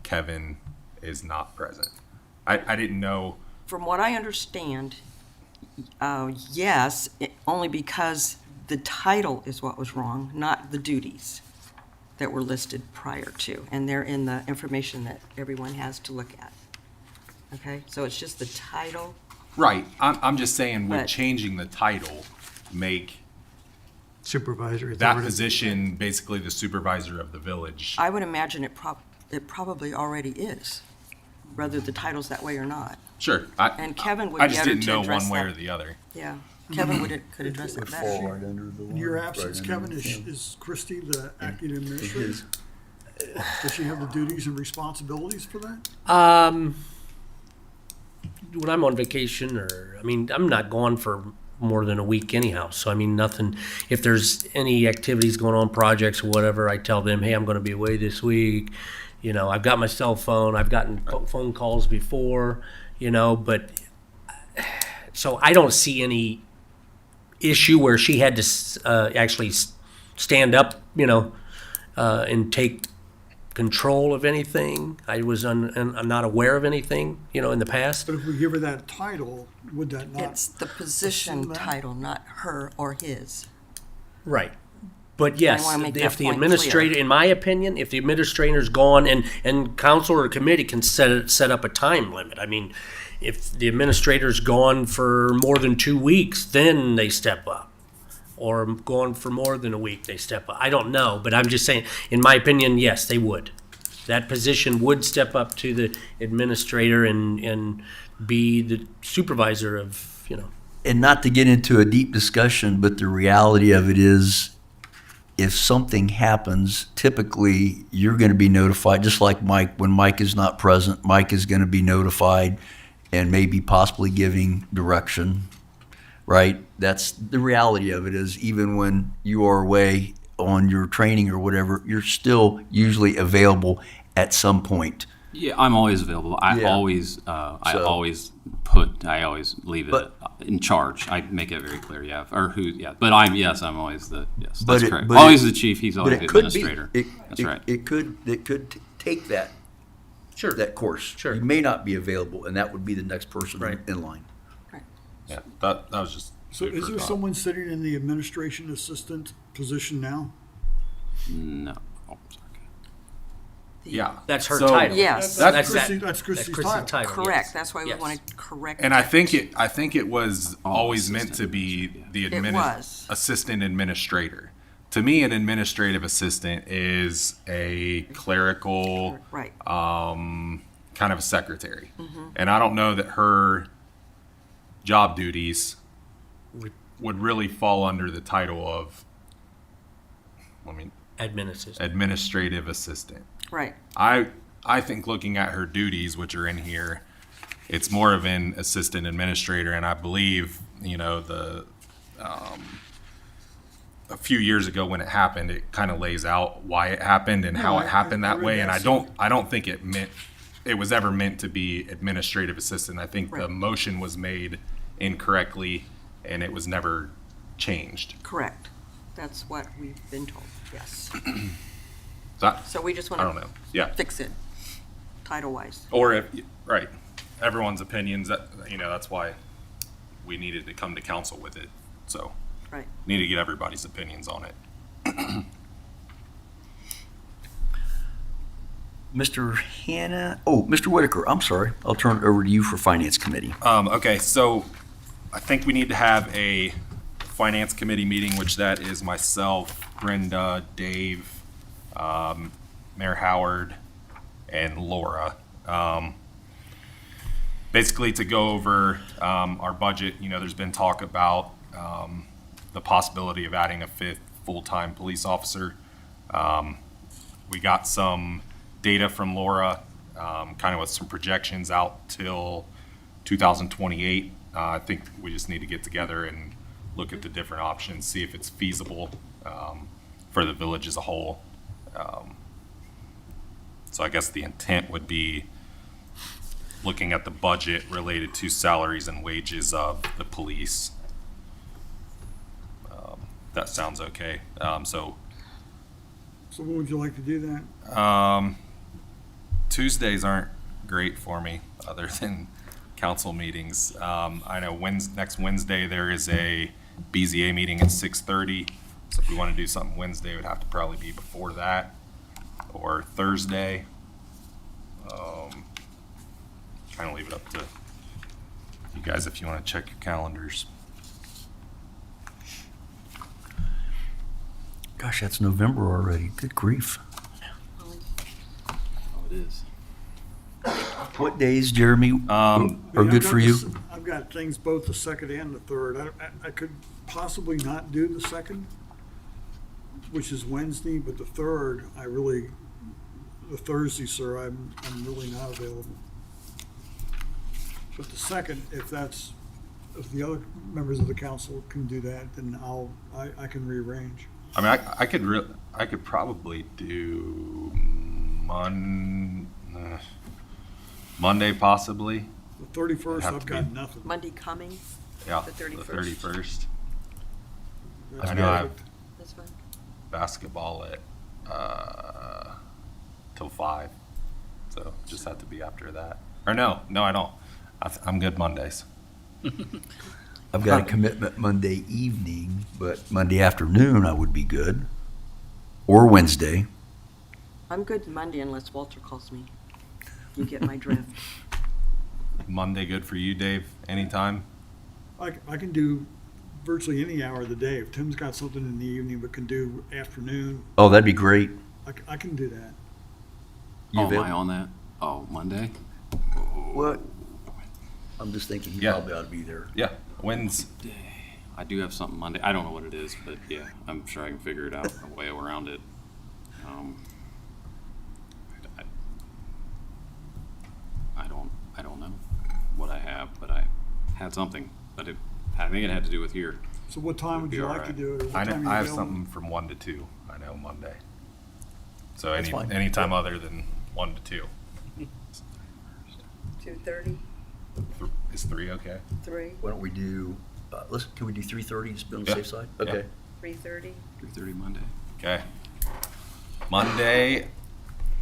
Kevin is not present? I didn't know. From what I understand, yes, only because the title is what was wrong, not the duties that were listed prior to. And they're in the information that everyone has to look at. Okay, so it's just the title. Right, I'm just saying, would But- changing the title make Supervisory that authority. position basically the supervisor of the village? I would imagine it probably already is, whether the title's that way or not. Sure. And Kevin would I be just able didn't to know address one way that. or the other. Yeah, Kevin could address that better. In your absence, Kevin, is Christie the acting administrator? Does she have the duties and responsibilities for that? When I'm on vacation, I'm not gone for more than a week anyhow. So, nothing, if there's any activities going on, projects or whatever, I tell them, hey, I'm going to be away this week. I've got my cell phone. I've gotten phone calls before, but so I don't see any issue where she had to actually stand up, and take control of anything. I was I'm not aware of anything, in the past. But if we give her that title, would that not? It's the position assume that? title, not her or his. Right. But yes, wanna make if that the point administrator, clear. in my opinion, if the administrator's gone and council or committee can set up a time limit. If the administrator's gone for more than 2 weeks, then they step up. Or gone for more than a week, they step up. I don't know, but I'm just saying, in my opinion, yes, they would. That position would step up to the administrator and be the supervisor of, And not to get into a deep discussion, but the reality of it is, if something happens, typically you're going to be notified, just like Mike. When Mike is not present, Mike is going to be notified and maybe possibly giving direction, right? That's the reality of it is, even when you are away on your training or whatever, you're still usually available at some point. Yeah, I'm always available. I Yeah. always leave it But- in charge. I make it very clear, yeah. Or who, yeah. But I'm always yes, But that's it- correct. but Always it- the chief, he's But always the it could be, administrator. That's right. It could take that course. Sure. You may not be available, and that would be the next person Right. in line. Yeah, that was just. So is there super someone sitting in the administration assistant position now? No. Oh, sorry. Yeah. that's her So- title. Yes. That's that- That's Christie's Christie's title. Correct, yes. that's why we Yes. want to correct And I that. think it was always assistant meant to be the It was. assistant administrator. To me, an administrative assistant is a clerical, Right, kind of a secretary. And I don't know that her job duties would really fall under the title of, administrative assistant. right. I think looking at her duties, which are in here, it's more of an assistant administrator, and I believe, a few years ago when it happened, it kind of lays out why it happened and how it happened I that way, read and that I don't think it was ever meant to be administrative assistant. I think the Right. motion was made incorrectly, and it was never changed. Correct. That's what we've been told, yes. So we just I want don't to know, yeah. fix it, title-wise. Or if, right, everyone's opinions, that's why we needed to come to council with it. So, Right. need to get everybody's opinions on it. Mr. Mr. Whitaker, I'm sorry. I'll turn it over to you for Finance Committee. Okay, so I think we need to have a finance committee meeting, which that is myself, Brenda, Dave, Mayor Howard, and Laura. basically to go over our budget. You know, there's been talk about the possibility of adding a 5th full-time police officer. We got some data from Laura, kind of with some projections out till 2028. I think we just need to get together and look at the different options, see if it's feasible for the village as a whole. So I guess the intent would be looking at the budget related to salaries and wages of the police. That sounds okay. So when would you like to do that? Tuesdays aren't great for me, other than council meetings. I know next Wednesday there is a BZA meeting at 6:30. So if we want to do something Wednesday, it would have to probably be before that, or Thursday. Kind of leave it up to you guys if you want to check your calendars. Gosh, that's November already. Good grief. Oh, it is. What days, Jeremy, are good for you? I've got things both the 2nd and the 3rd. I could possibly not do the 2nd, which is Wednesday, but the 3rd, the Thursday, sir, I'm really not available. But the 2nd, if the other members of the council can do that, then I can rearrange. I mean, I could probably do Monday possibly. The 31st, have I've to got be- nothing. Monday coming, Yeah, The 31st. 31st. That's I know I have perfect. that's fine. basketball at till 5, so just have to be after that. Or no, I don't. I'm good Mondays. I've got a commitment Monday evening, but Monday afternoon I would be good. Or Wednesday. I'm good Monday unless Walter calls me. You get my drift. Monday good for you, Dave? Anytime? I can do virtually any hour of the day. If Tim's got something in the evening but can do afternoon, Oh, that'd be great. I can do that. You Oh, am I available? on that? Oh, Monday? What? I'm just thinking he Yeah. probably ought to be there. Yeah. When's I do have something Monday. I don't know what it is, but yeah, I'm sure I can figure it out, a way around it. I don't know what I have, but I had something, but I think it had to do with here. So what time would Be you all like to right. do it? Or what I time know are you I have available? something from 1 to 2. I know Monday. So That's fine. any time other than 1 to 2. 2:30, Is 3 okay? 3, Why don't we do, can we do 3:30, just be on the Yeah. safe side? Yeah. Okay. 3:30. 3:30 Monday. Okay. Monday,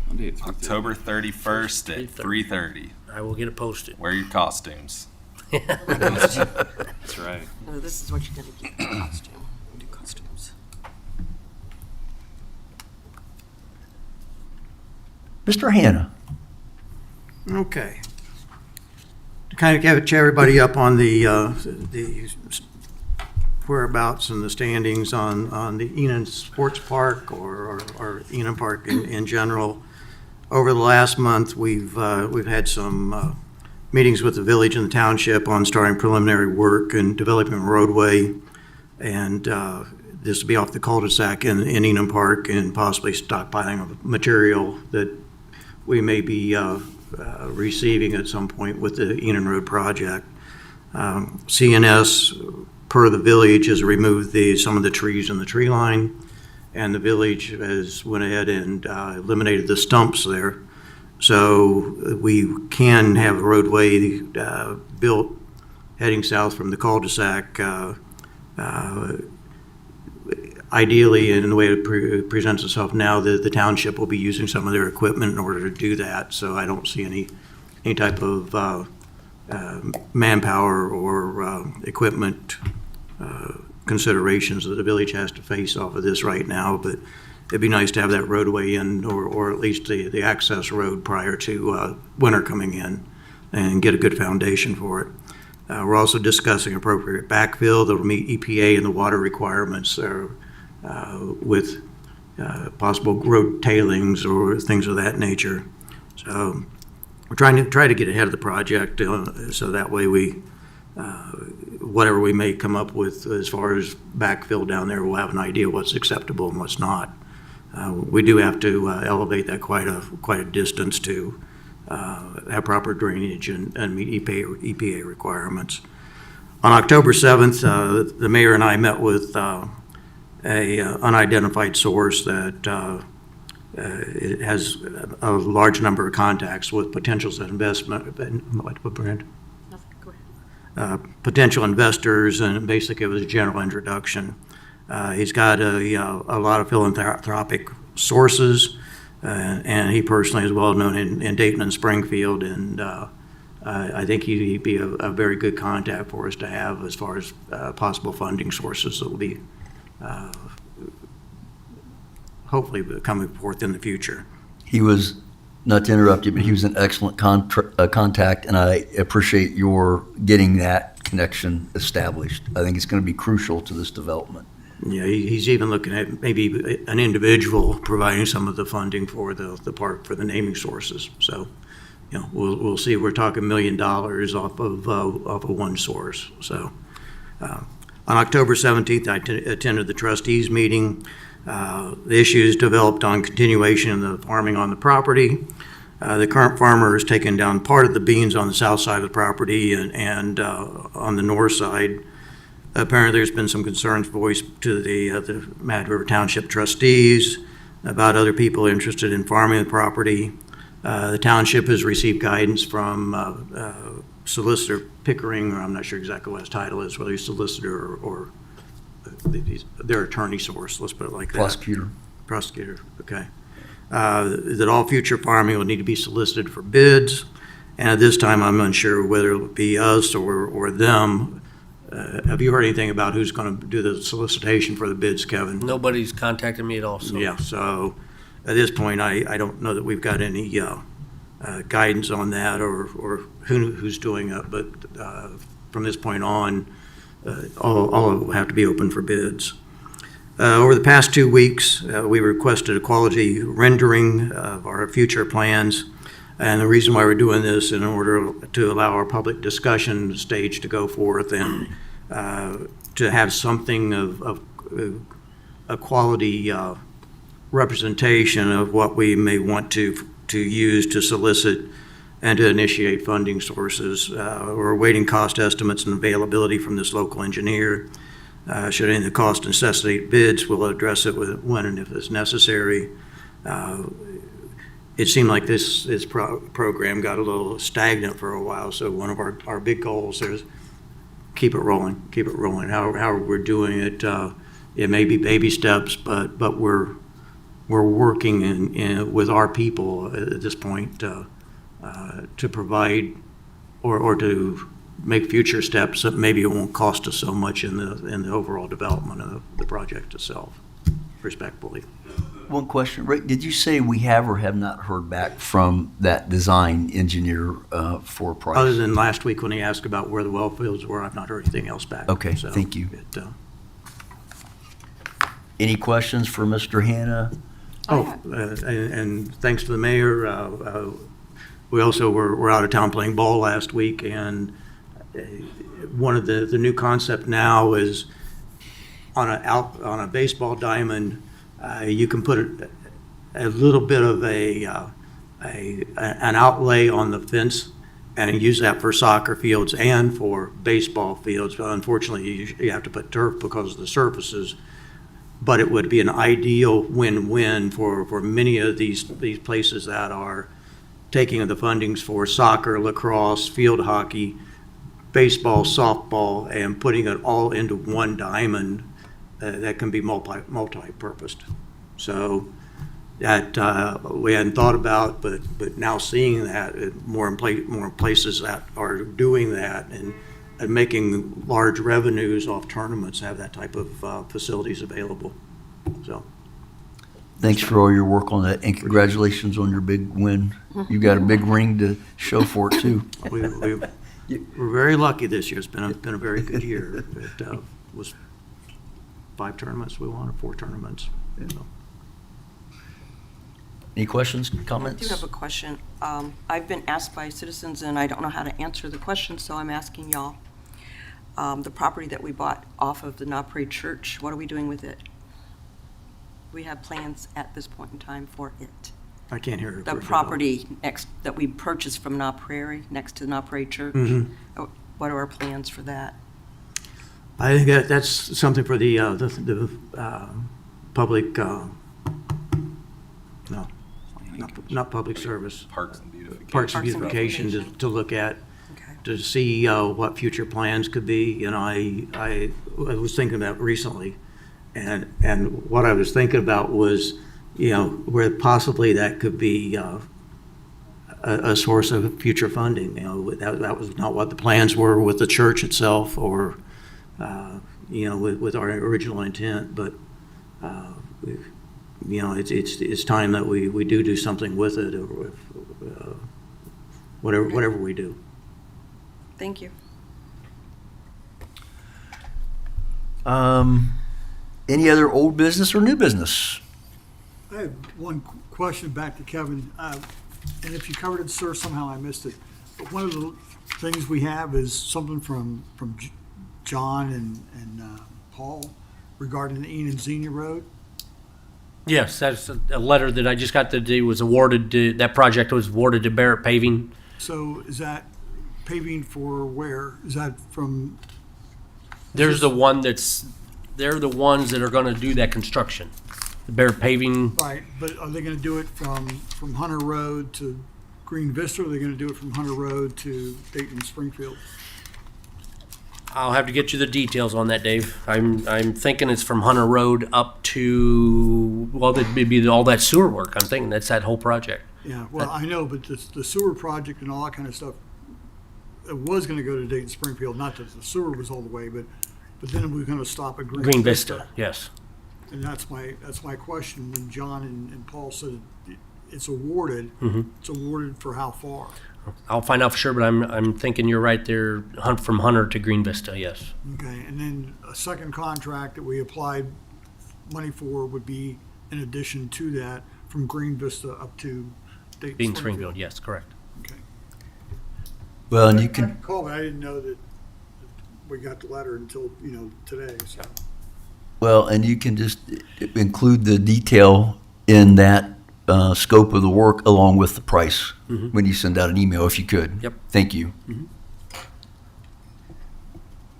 Monday at 3:30. October 31st at 3:30. I will get it posted. Wear your costumes. That's right. No, this is what you're gonna get, costume, do costumes. Mr. Hannah. Okay. To kind of catch everybody up on the whereabouts and the standings on the Enon Sports Park or Enon Park in general, over the last month, we've had some meetings with the village and the township on starting preliminary work and developing a roadway, and this will be off the cul-de-sac in Enon Park, and possibly stockpiling of material that we may be receiving at some point with the Enon Road project. CNS, per the village, has removed some of the trees in the tree line, and the village has went ahead and eliminated the stumps there. So we can have a roadway built heading south from the cul-de-sac. Ideally, in the way it presents itself now, the township will be using some of their equipment in order to do that. So I don't see any type of manpower or equipment considerations that the village has to face off of this right now. But it'd be nice to have that roadway in, or at least the access road prior to winter coming in, and get a good foundation for it. We're also discussing appropriate backfill that will meet EPA and the water requirements with possible road tailings or things of that nature. So we're try to get ahead of the project, so that way whatever we may come up with as far as backfill down there, we'll have an idea what's acceptable and what's not. We do have to elevate that quite a distance to have proper drainage and meet EPA requirements. On October 7th, the mayor and I met with a unidentified source that it has a large number of contacts with potential investment. What, Brent? Potential investors, and basically it was a general introduction. He's got a lot of philanthropic sources, and he personally is well known in Dayton and Springfield, and I think he'd be a very good contact for us to have as far as possible funding sources that will be hopefully coming forth in the future. He was, not to interrupt you, but he was an excellent contact, and I appreciate your getting that connection established. I think it's going to be crucial to this development. Yeah, he's even looking at maybe an individual providing some of the funding for the park for the naming sources. So, you know, we'll see. We're talking $1 million off of one source. So, on October 17th, I attended the trustees meeting. The issues developed on continuation of the farming on the property. The current farmer has taken down part of the beans on the south side of the property and on the north side. Apparently, there's been some concerns voiced to the Mad River Township trustees about other people interested in farming the property. The township has received guidance from Solicitor Pickering, or I'm not sure exactly what his title is, whether he's solicitor or their attorney source, let's put it like that. Prosecutor, okay. That all future farming will need to be solicited for bids, and at this time, I'm unsure whether it would be us or them. Have you heard anything about who's going to do the solicitation for the bids, Kevin? Nobody's contacted me at all, so. Yeah, so at this point, I don't know that we've got any guidance on that or who's doing it, but from this point on, all of it will have to be open for bids. Over the past 2 weeks, we requested a quality rendering of our future plans. And the reason why we're doing this in order to allow our public discussion stage to go forth and to have something of a quality representation of what we may want to use to solicit and to initiate funding sources. We're awaiting cost estimates and availability from this local engineer. Should any of the cost necessitate bids, we'll address it when and if it's necessary. It seemed like this program got a little stagnant for a while, so one of our big goals is keep it rolling. How we're doing it, it may be baby steps, but we're working with our people at this point to provide or to make future steps that maybe it won't cost us so much in the overall development of the project itself, respectfully. One question, Rick, did you say we have or have not heard back from that design engineer for a price? Other than last week when he asked about where the well fields were, I've not heard anything else back. Okay, So thank you. Any questions for Mr. Hanna? And thanks to the mayor, we also were out of town playing ball last week, and one of the new concept now is on a baseball diamond, you can put a little bit of an outlay on the fence and use that for soccer fields and for baseball fields. But unfortunately, you have to put turf because of the surfaces. But it would be an ideal win-win for many of these places that are taking the fundings for soccer, lacrosse, field hockey, baseball, softball, and putting it all into one diamond that can be multi-purposed. So that we hadn't thought about, but now seeing that more places that are doing that and making large revenues off tournaments have that type of facilities available. So Thanks for all your work on that, and congratulations on your big win. You got a big ring to show for it, too. we're very lucky this year. It's been a very good year. It was 5 tournaments we won, or 4 tournaments. So. Any questions, I comments? do have a question. I've been asked by citizens, and I don't know how to answer the question, so I'm asking y'all. The property that we bought off of the Napre Church, what are we doing with it? We have plans at this point in time for it. I can't hear you. The property next, that we purchased from Na Prairie, next to Na Prairie Church. Oh, What are our plans for that? I think that's something for the public, no, not public service, Parks and beautification. Parks and Parks and Beautification Beautification. to look at, Okay. to see what future plans could be. You know, I was thinking about recently, and what I was thinking about was, you know, where possibly that could be a source of future funding. You know, that was not what the plans were with the church itself, or you know, with our original intent. But you know, it's time that we do something with it, or whatever we do. Thank you. Any other old business or new business? I have one question back to Kevin, and if you covered it, sir, somehow I missed it. But one of the things we have is something from John and Paul regarding the Enon Xenia Road. Yes, that's a letter that I just got that it was awarded to, that project was awarded to Barrett Paving. So is that paving for where? Is that from, There's the one that's, they're the ones that are gonna do that construction. The Barrett Paving, right, but are they gonna do it from Hunter Road to Green Vista, or are they gonna do it from Hunter Road to Dayton Springfield? I'll have to get you the details on that, Dave. I'm thinking it's from Hunter Road up to, well, that'd be all that sewer work. I'm thinking that's that whole project. Yeah, well, I know, but the sewer project and all that kind of stuff, it was gonna go to Dayton Springfield, not that the sewer was all the way, but then we were gonna stop at Green Vista, yes. And that's my question, when John and Paul said it's awarded, it's awarded for how far? I'll find out for sure, but I'm thinking you're right there, from Hunter to Green Vista, yes. Okay, and then a second contract that we applied money for would be in addition to that, from Green Vista up to Dayton Being Springfield. Springfield, yes, correct. Okay. Well, and you I can, call, but I didn't know that we got the letter until, today, so. well, and you can just include the detail in that scope of the work along with the price when you send out an email, if you could. Yep. Thank you.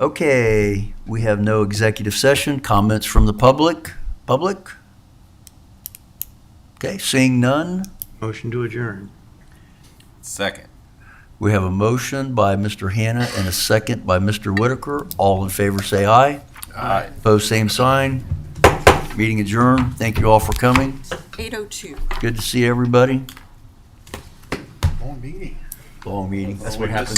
Okay, we have no executive session. Comments from the public? Public? Okay, seeing none, Motion to adjourn. Second. we have a motion by Mr. Hannah and a second by Mr. Whitaker. All in favor, say aye. Aye. Opposed, same sign. Meeting adjourned. Thank you all for coming. 8:02. Good to see everybody. Long meeting. Long meeting. That's what happens